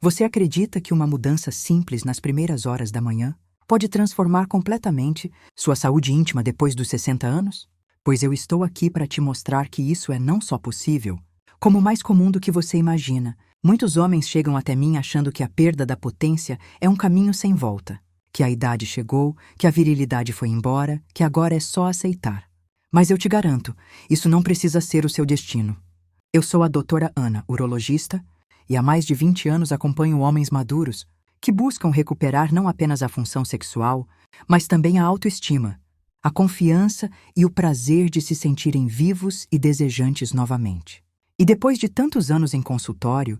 Você acredita que uma mudança simples nas primeiras horas da manhã pode transformar completamente sua saúde íntima depois dos 60 anos? Pois eu estou aqui para te mostrar que isso é não só possível, como mais comum do que você imagina. Muitos homens chegam até mim achando que a perda da potência é um caminho sem volta, que a idade chegou, que a virilidade foi embora, que agora é só aceitar. Mas eu te garanto, isso não precisa ser o seu destino. Eu sou a doutora Ana, urologista, e há mais de 20 anos acompanho homens maduros que buscam recuperar não apenas a função sexual, mas também a autoestima, a confiança e o prazer de se sentirem vivos e desejantes novamente. E depois de tantos anos em consultório,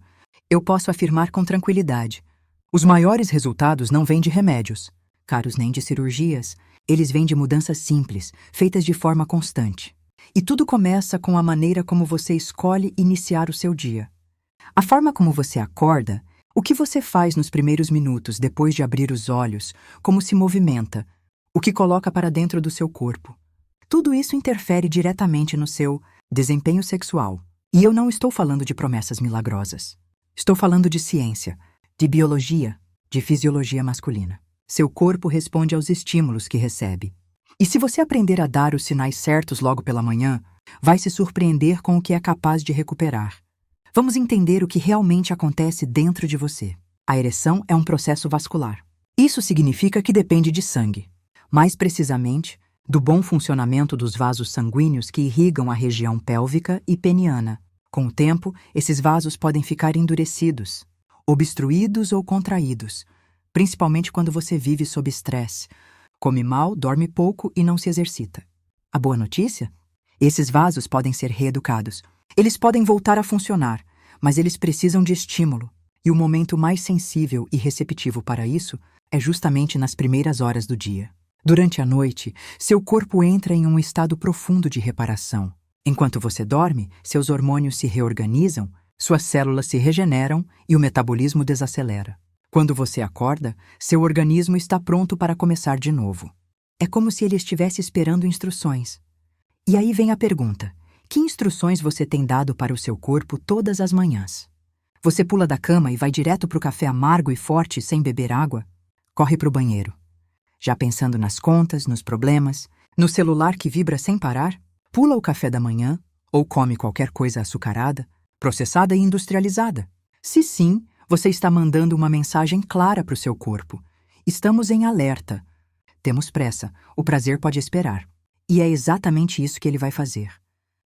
eu posso afirmar com tranquilidade: os maiores resultados não vêm de remédios, caros, nem de cirurgias. Eles vêm de mudanças simples, feitas de forma constante. E tudo começa com a maneira como você escolhe iniciar o seu dia. A forma como você acorda, o que você faz nos primeiros minutos depois de abrir os olhos, como se movimenta, o que coloca para dentro do seu corpo. Tudo isso interfere diretamente no seu desempenho sexual. E eu não estou falando de promessas milagrosas. Estou falando de ciência, de biologia, de fisiologia masculina. Seu corpo responde aos estímulos que recebe. E se você aprender a dar os sinais certos logo pela manhã, vai se surpreender com o que é capaz de recuperar. Vamos entender o que realmente acontece dentro de você. A ereção é um processo vascular. Isso significa que depende de sangue. Mais precisamente, do bom funcionamento dos vasos sanguíneos que irrigam a região pélvica e peniana. Com o tempo, esses vasos podem ficar endurecidos, obstruídos ou contraídos, principalmente quando você vive sob estresse, come mal, dorme pouco e não se exercita. A boa notícia? Esses vasos podem ser reeducados. Eles podem voltar a funcionar, mas eles precisam de estímulo. E o momento mais sensível e receptivo para isso é justamente nas primeiras horas do dia. Durante a noite, seu corpo entra em um estado profundo de reparação. Enquanto você dorme, seus hormônios se reorganizam, suas células se regeneram e o metabolismo desacelera. Quando você acorda, seu organismo está pronto para começar de novo. É como se ele estivesse esperando instruções. E aí vem a pergunta: que instruções você tem dado para o seu corpo todas as manhãs? Você pula da cama e vai direto para o café amargo e forte sem beber água? Corre para o banheiro. Já pensando nas contas, nos problemas, no celular que vibra sem parar? Pula o café da manhã ou come qualquer coisa açucarada, processada e industrializada? Se sim, você está mandando uma mensagem clara para o seu corpo. Estamos em alerta. Temos pressa. O prazer pode esperar. E é exatamente isso que ele vai fazer.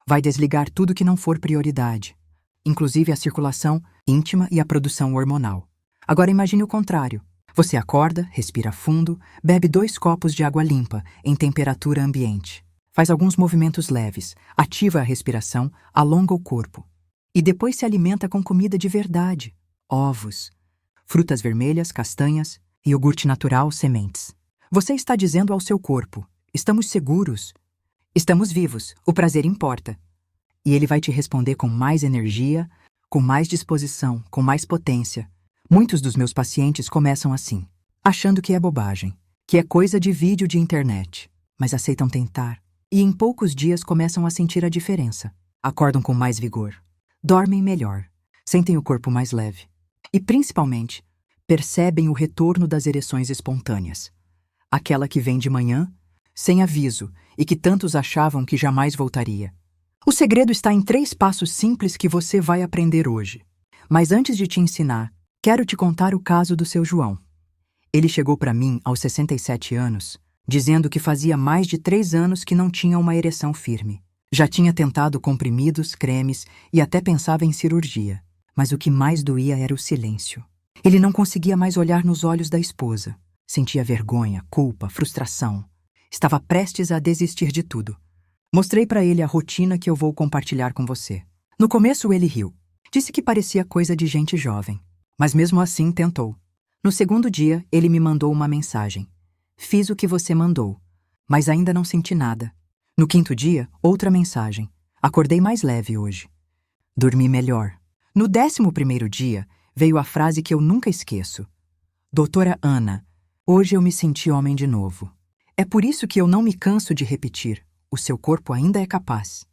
Vai desligar tudo que não for prioridade, inclusive a circulação íntima e a produção hormonal. Agora imagine o contrário. Você acorda, respira fundo, bebe 2 copos de água limpa, em temperatura ambiente. Faz alguns movimentos leves, ativa a respiração, alonga o corpo. E depois se alimenta com comida de verdade. Ovos, frutas vermelhas, castanhas, iogurte natural, sementes. Você está dizendo ao seu corpo: estamos seguros, estamos vivos, o prazer importa. E ele vai te responder com mais energia, com mais disposição, com mais potência. Muitos dos meus pacientes começam assim, achando que é bobagem, que é coisa de vídeo de internet, mas aceitam tentar. E em poucos dias começam a sentir a diferença. Acordam com mais vigor, dormem melhor, sentem o corpo mais leve. E, principalmente, percebem o retorno das ereções espontâneas. Aquela que vem de manhã, sem aviso, e que tantos achavam que jamais voltaria. O segredo está em 3 passos simples que você vai aprender hoje. Mas antes de te ensinar, quero te contar o caso do seu João. Ele chegou para mim aos 67 anos, dizendo que fazia mais de 3 anos que não tinha uma ereção firme. Já tinha tentado comprimidos, cremes e até pensava em cirurgia. Mas o que mais doía era o silêncio. Ele não conseguia mais olhar nos olhos da esposa. Sentia vergonha, culpa, frustração. Estava prestes a desistir de tudo. Mostrei para ele a rotina que eu vou compartilhar com você. No começo ele riu. Disse que parecia coisa de gente jovem. Mas mesmo assim tentou. No segundo dia, ele me mandou uma mensagem. Fiz o que você mandou, mas ainda não senti nada. No 5º dia, outra mensagem. Acordei mais leve hoje. Dormi melhor. No 11º dia, veio a frase que eu nunca esqueço. Doutora Ana, hoje eu me senti homem de novo. É por isso que eu não me canso de repetir. O seu corpo ainda é capaz.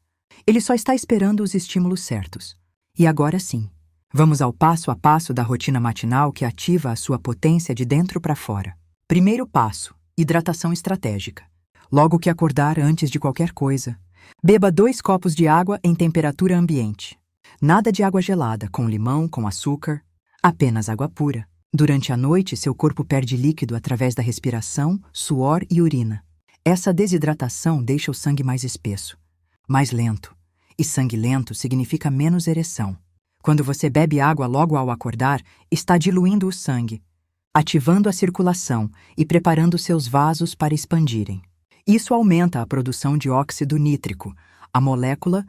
Ele só está esperando os estímulos certos. E agora sim, Vamos ao passo a passo da rotina matinal que ativa a sua potência de dentro para fora. Primeiro passo: hidratação estratégica. Logo que acordar, antes de qualquer coisa, beba 2 copos de água em temperatura ambiente. Nada de água gelada, com limão, com açúcar, apenas água pura. Durante a noite, seu corpo perde líquido através da respiração, suor e urina. Essa desidratação deixa o sangue mais espesso, mais lento. E sangue lento significa menos ereção. Quando você bebe água logo ao acordar, está diluindo o sangue, ativando a circulação e preparando seus vasos para expandirem. Isso aumenta a produção de óxido nítrico, a molécula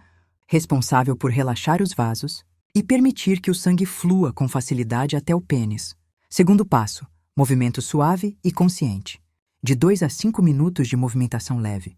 responsável por relaxar os vasos e permitir que o sangue flua com facilidade até o pênis. Segundo passo: movimento suave e consciente. De 2 a 5 minutos de movimentação leve.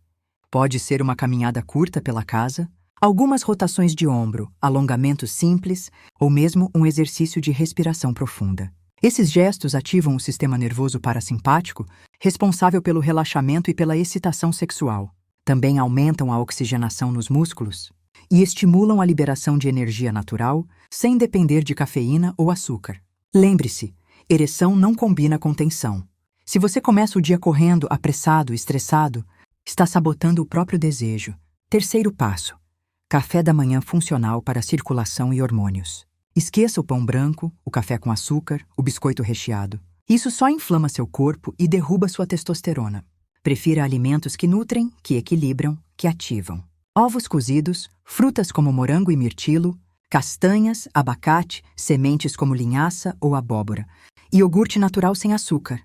Pode ser uma caminhada curta pela casa, algumas rotações de ombro, alongamentos simples ou mesmo um exercício de respiração profunda. Esses gestos ativam o sistema nervoso parasimpático, responsável pelo relaxamento e pela excitação sexual. Também aumentam a oxigenação nos músculos e estimulam a liberação de energia natural, sem depender de cafeína ou açúcar. Lembre-se, ereção não combina com tensão. Se você começa o dia correndo, apressado, estressado, está sabotando o próprio desejo. Terceiro passo: café da manhã funcional para circulação e hormônios. Esqueça o pão branco, o café com açúcar, o biscoito recheado. Isso só inflama seu corpo e derruba sua testosterona. Prefira alimentos que nutrem, que equilibram, que ativam. Ovos cozidos, frutas como morango e mirtilo, castanhas, abacate, sementes como linhaça ou abóbora, e iogurte natural sem açúcar.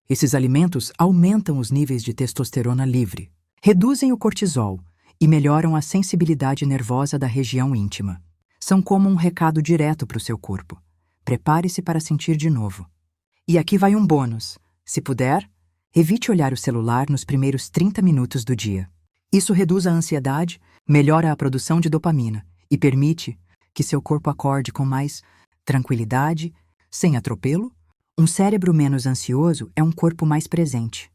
Esses alimentos aumentam os níveis de testosterona livre, reduzem o cortisol e melhoram a sensibilidade nervosa da região íntima. São como um recado direto para o seu corpo. Prepare-se para sentir de novo. E aqui vai um bônus. Se puder, evite olhar o celular nos primeiros 30 minutos do dia. Isso reduz a ansiedade, melhora a produção de dopamina e permite que seu corpo acorde com mais tranquilidade, sem atropelo. Um cérebro menos ansioso é um corpo mais presente.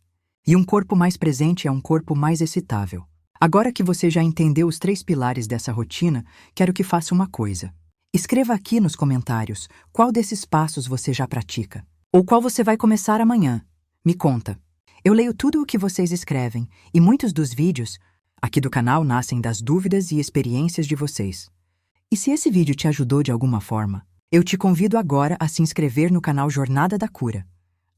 E um corpo mais presente é um corpo mais excitável. Agora que você já entendeu os 3 pilares dessa rotina, quero que faça uma coisa. Escreva aqui nos comentários qual desses passos você já pratica, ou qual você vai começar amanhã. Me conta. Eu leio tudo o que vocês escrevem, e muitos dos vídeos aqui do canal nascem das dúvidas e experiências de vocês. E se esse vídeo te ajudou de alguma forma, eu te convido agora a se inscrever no canal Jornada da Cura.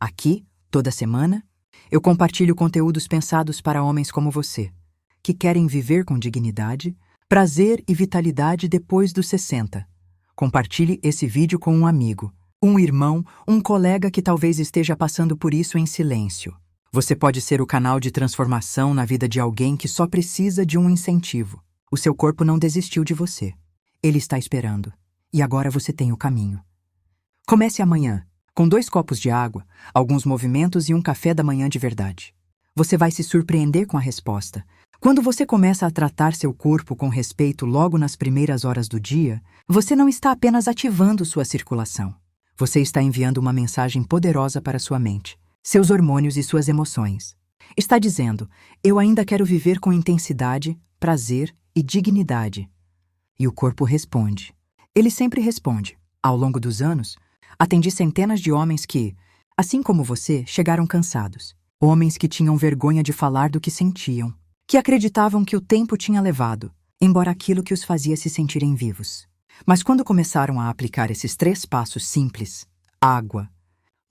Aqui, toda semana, eu compartilho conteúdos pensados para homens como você, que querem viver com dignidade, prazer e vitalidade depois dos 60. Compartilhe esse vídeo com um amigo, um irmão, um colega que talvez esteja passando por isso em silêncio. Você pode ser o canal de transformação na vida de alguém que só precisa de um incentivo. O seu corpo não desistiu de você. Ele está esperando. E agora você tem o caminho. Comece amanhã, com 2 copos de água, alguns movimentos e um café da manhã de verdade. Você vai se surpreender com a resposta. Quando você começa a tratar seu corpo com respeito logo nas primeiras horas do dia, você não está apenas ativando sua circulação. Você está enviando uma mensagem poderosa para sua mente, seus hormônios e suas emoções. Está dizendo: eu ainda quero viver com intensidade, prazer e dignidade. E o corpo responde. Ele sempre responde. Ao longo dos anos, atendi centenas de homens que, assim como você, chegaram cansados. Homens que tinham vergonha de falar do que sentiam, que acreditavam que o tempo tinha levado, embora aquilo que os fazia se sentirem vivos. Mas quando começaram a aplicar esses 3 passos simples, água,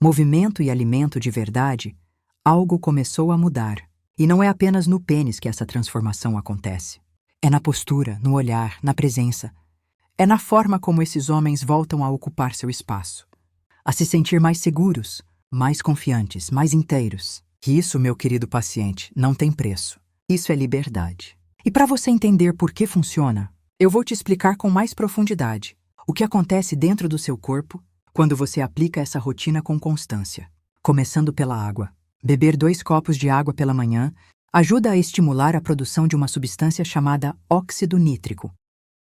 movimento e alimento de verdade, algo começou a mudar. E não é apenas no pênis que essa transformação acontece. É na postura, no olhar, na presença. É na forma como esses homens voltam a ocupar seu espaço, a se sentir mais seguros, mais confiantes, mais inteiros. E isso, meu querido paciente, não tem preço. Isso é liberdade. E para você entender por que funciona, eu vou te explicar com mais profundidade o que acontece dentro do seu corpo quando você aplica essa rotina com constância. Começando pela água. Beber 2 copos de água pela manhã ajuda a estimular a produção de uma substância chamada óxido nítrico.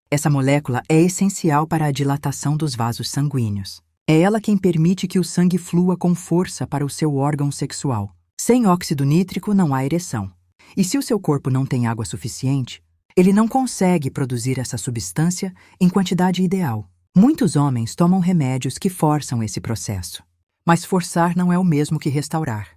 Essa molécula é essencial para a dilatação dos vasos sanguíneos. É ela quem permite que o sangue flua com força para o seu órgão sexual. Sem óxido nítrico não há ereção. E se o seu corpo não tem água suficiente, ele não consegue produzir essa substância em quantidade ideal. Muitos homens tomam remédios que forçam esse processo. Mas forçar não é o mesmo que restaurar.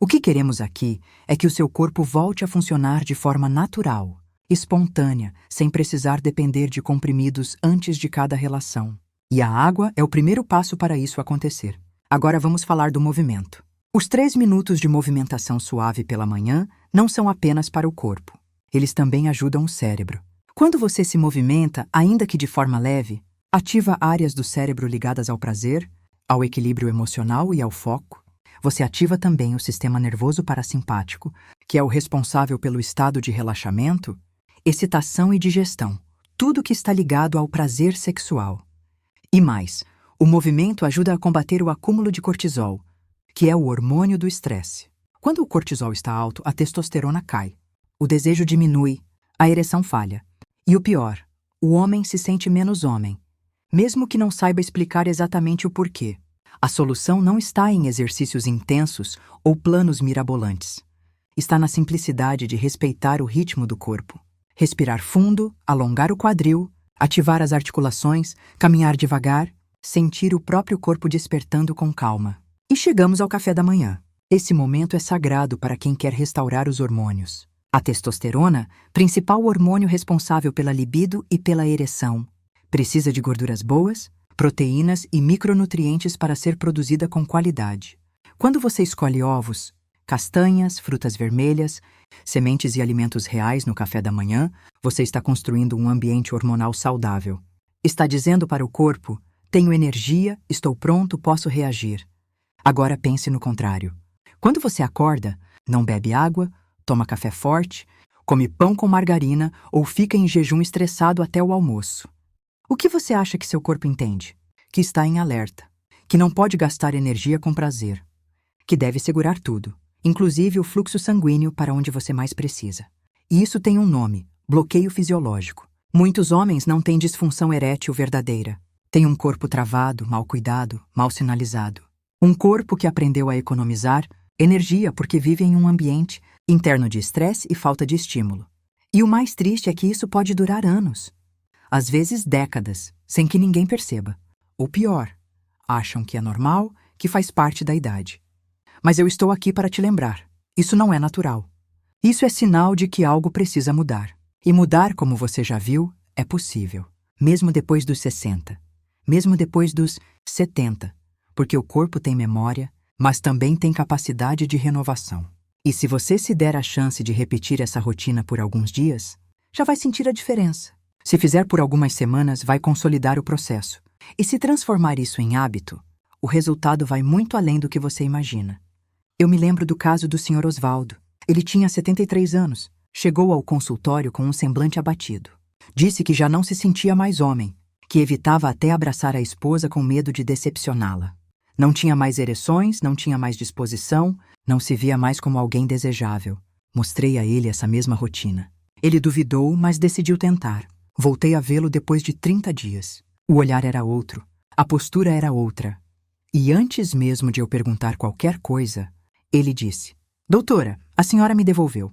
O que queremos aqui é que o seu corpo volte a funcionar de forma natural, espontânea, sem precisar depender de comprimidos antes de cada relação. E a água é o primeiro passo para isso acontecer. Agora vamos falar do movimento. Os 3 minutos de movimentação suave pela manhã não são apenas para o corpo. Eles também ajudam o cérebro. Quando você se movimenta, ainda que de forma leve, ativa áreas do cérebro ligadas ao prazer, ao equilíbrio emocional e ao foco. Você ativa também o sistema nervoso parasimpático, que é o responsável pelo estado de relaxamento, excitação e digestão, tudo que está ligado ao prazer sexual. E mais, o movimento ajuda a combater o acúmulo de cortisol, que é o hormônio do estresse. Quando o cortisol está alto, a testosterona cai, o desejo diminui, a ereção falha. E o pior, o homem se sente menos homem, mesmo que não saiba explicar exatamente o porquê. A solução não está em exercícios intensos ou planos mirabolantes. Está na simplicidade de respeitar o ritmo do corpo. Respirar fundo, alongar o quadril, ativar as articulações, caminhar devagar, sentir o próprio corpo despertando com calma. E chegamos ao café da manhã. Esse momento é sagrado para quem quer restaurar os hormônios. A testosterona, principal hormônio responsável pela libido e pela ereção, precisa de gorduras boas, proteínas e micronutrientes para ser produzida com qualidade. Quando você escolhe ovos, castanhas, frutas vermelhas, sementes e alimentos reais no café da manhã, você está construindo um ambiente hormonal saudável. Está dizendo para o corpo: tenho energia, estou pronto, posso reagir. Agora pense no contrário. Quando você acorda, não bebe água, toma café forte, come pão com margarina ou fica em jejum estressado até o almoço. O que você acha que seu corpo entende? Que está em alerta, que não pode gastar energia com prazer, que deve segurar tudo, inclusive o fluxo sanguíneo para onde você mais precisa. E isso tem um nome: bloqueio fisiológico. Muitos homens não têm disfunção erétil verdadeira. Têm um corpo travado, mal cuidado, mal sinalizado. Um corpo que aprendeu a economizar energia porque vive em um ambiente interno de estresse e falta de estímulo. E o mais triste é que isso pode durar anos, às vezes décadas, sem que ninguém perceba. Ou pior, acham que é normal, que faz parte da idade. Mas eu estou aqui para te lembrar, isso não é natural. Isso é sinal de que algo precisa mudar. E mudar, como você já viu, é possível. Mesmo depois dos 60, mesmo depois dos 70, porque o corpo tem memória, mas também tem capacidade de renovação. E se você se der a chance de repetir essa rotina por alguns dias, já vai sentir a diferença. Se fizer por algumas semanas, vai consolidar o processo. E se transformar isso em hábito, o resultado vai muito além do que você imagina. Eu me lembro do caso do Sr. Osvaldo. Ele tinha 73 anos. Chegou ao consultório com um semblante abatido. Disse que já não se sentia mais homem, que evitava até abraçar a esposa com medo de decepcioná-la. Não tinha mais ereções, não tinha mais disposição, não se via mais como alguém desejável. Mostrei a ele essa mesma rotina. Ele duvidou, mas decidiu tentar. Voltei a vê-lo depois de 30 dias. O olhar era outro, a postura era outra. E antes mesmo de eu perguntar qualquer coisa, ele disse: "Doutora, a senhora me devolveu."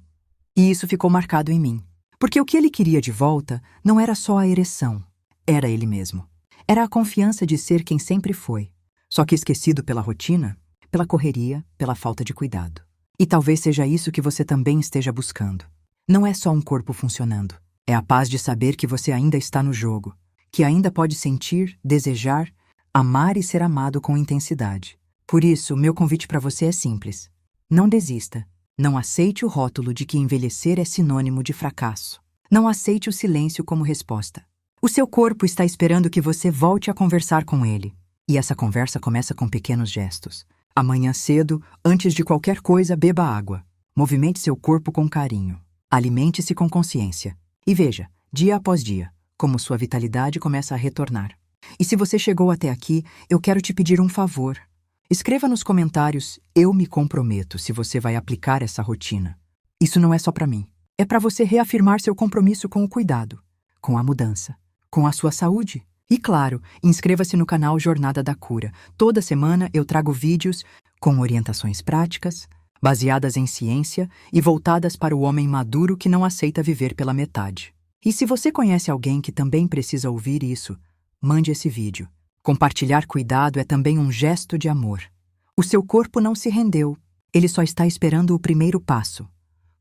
E isso ficou marcado em mim. Porque o que ele queria de volta não era só a ereção, era ele mesmo. Era a confiança de ser quem sempre foi, só que esquecido pela rotina, pela correria, pela falta de cuidado. E talvez seja isso que você também esteja buscando. Não é só um corpo funcionando. É a paz de saber que você ainda está no jogo, que ainda pode sentir, desejar, amar e ser amado com intensidade. Por isso, meu convite para você é simples. Não desista. Não aceite o rótulo de que envelhecer é sinônimo de fracasso. Não aceite o silêncio como resposta. O seu corpo está esperando que você volte a conversar com ele. E essa conversa começa com pequenos gestos. Amanhã cedo, antes de qualquer coisa, beba água. Movimente seu corpo com carinho. Alimente-se com consciência. E veja, dia após dia, como sua vitalidade começa a retornar. E se você chegou até aqui, eu quero te pedir um favor. Escreva nos comentários: "Eu me comprometo", se você vai aplicar essa rotina. Isso não é só para mim. É para você reafirmar seu compromisso com o cuidado, com a mudança, com a sua saúde. E claro, inscreva-se no canal Jornada da Cura. Toda semana eu trago vídeos com orientações práticas, baseadas em ciência e voltadas para o homem maduro que não aceita viver pela metade. E se você conhece alguém que também precisa ouvir isso, Mande esse vídeo. Compartilhar cuidado é também um gesto de amor. O seu corpo não se rendeu. Ele só está esperando o primeiro passo.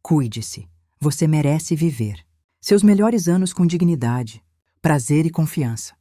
Cuide-se. Você merece viver seus melhores anos com dignidade, prazer e confiança.